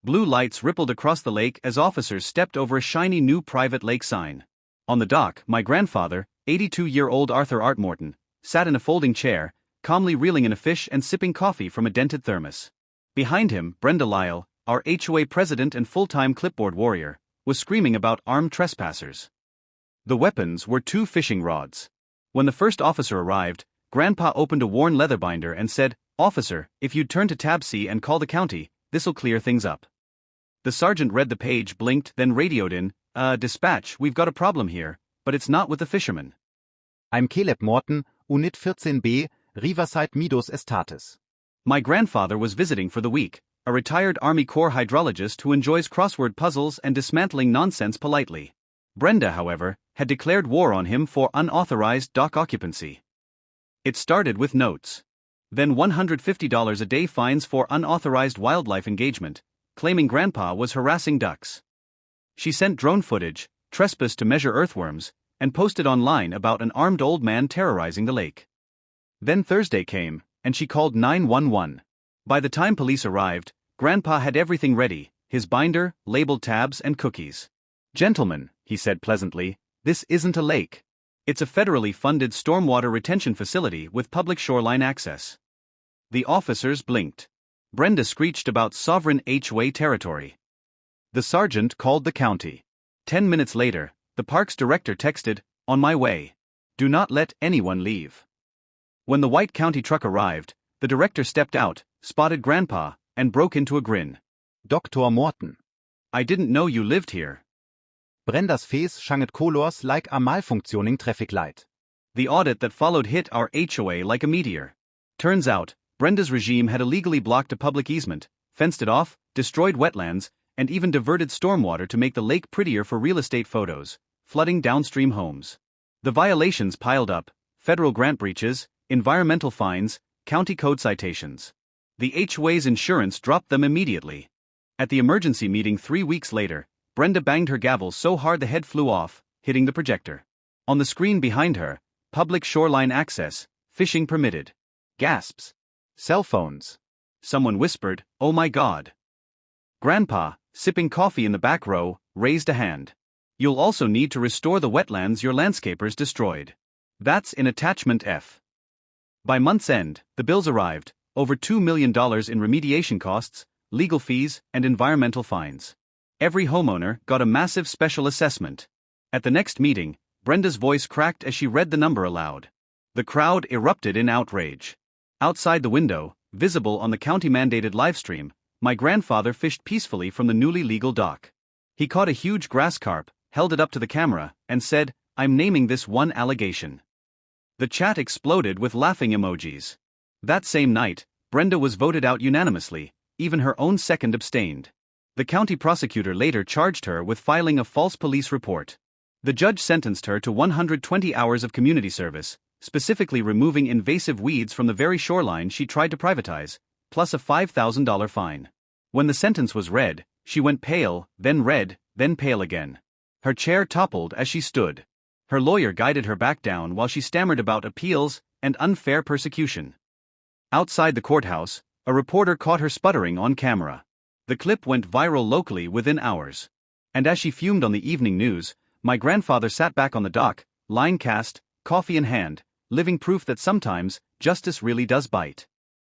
Blue lights rippled across the lake as officers stepped over a shiny new private lake sign. On the dock, my grandfather, 82-year-old Arthur Art Morton, sat in a folding chair, calmly reeling in a fish and sipping coffee from a dented thermos. Behind him, Brenda Lyle, our HOA president and full-time clipboard warrior, was screaming about armed trespassers. The weapons were 2 fishing rods. When the first officer arrived, Grandpa opened a worn leather binder and said, "Officer, if you'd turn to tab C and call the county, this'll clear things up." The sergeant read the page, blinked, then radioed in, "Dispatch, we've got a problem here, but it's not with the fishermen." I'm Caleb Morton, Unit 14B, Riverside Meadows Estates. My grandfather was visiting for the week, a retired Army Corps hydrologist who enjoys crossword puzzles and dismantling nonsense politely. Brenda, however, had declared war on him for unauthorized dock occupancy. It started with notes. Then $150 a day fines for unauthorized wildlife engagement, claiming Grandpa was harassing ducks. She sent drone footage, trespassed to measure earthworms, and posted online about an armed old man terrorizing the lake. Then Thursday came, and she called 911. By the time police arrived, Grandpa had everything ready, his binder, labeled tabs, and cookies. "Gentlemen," he said pleasantly, "this isn't a lake. It's a federally funded stormwater retention facility with public shoreline access." The officers blinked. Brenda screeched about sovereign HOA territory. The sergeant called the county. 10 minutes later, the parks director texted, "On my way. Do not let anyone leave." When the white county truck arrived, the director stepped out, spotted Grandpa, and broke into a grin. Dr. Morton. "I didn't know you lived here." Brendas face shanget colors like a malfunctioning traffic light. The audit that followed hit our HOA like a meteor. Turns out, Brenda's regime had illegally blocked a public easement, fenced it off, destroyed wetlands, and even diverted stormwater to make the lake prettier for real estate photos, flooding downstream homes. The violations piled up: federal grant breaches, environmental fines, county code citations. The HOA's insurance dropped them immediately. At the emergency meeting 3 weeks later, Brenda banged her gavel so hard the head flew off, hitting the projector. On the screen behind her, public shoreline access, fishing permitted. Gasps. Cell phones. Someone whispered, "Oh my God." Grandpa, sipping coffee in the back row, raised a hand. "You'll also need to restore the wetlands your landscapers destroyed. That's in attachment F." By month's end, the bills arrived, over $2 million in remediation costs, legal fees, and environmental fines. Every homeowner got a massive special assessment. At the next meeting, Brenda's voice cracked as she read the number aloud. The crowd erupted in outrage. Outside the window, visible on the county-mandated livestream, my grandfather fished peacefully from the newly legal dock. He caught a huge grass carp, held it up to the camera, and said, "I'm naming this one allegation." The chat exploded with laughing emojis. That same night, Brenda was voted out unanimously, even her own second abstained. The county prosecutor later charged her with filing a false police report. The judge sentenced her to 120 hours of community service, specifically removing invasive weeds from the very shoreline she tried to privatize, plus a $5,000 fine. When the sentence was read, she went pale, then red, then pale again. Her chair toppled as she stood. Her lawyer guided her back down while she stammered about appeals and unfair persecution. Outside the courthouse, a reporter caught her sputtering on camera. The clip went viral locally within hours. And as she fumed on the evening news, my grandfather sat back on the dock, line cast, coffee in hand, living proof that sometimes, justice really does bite.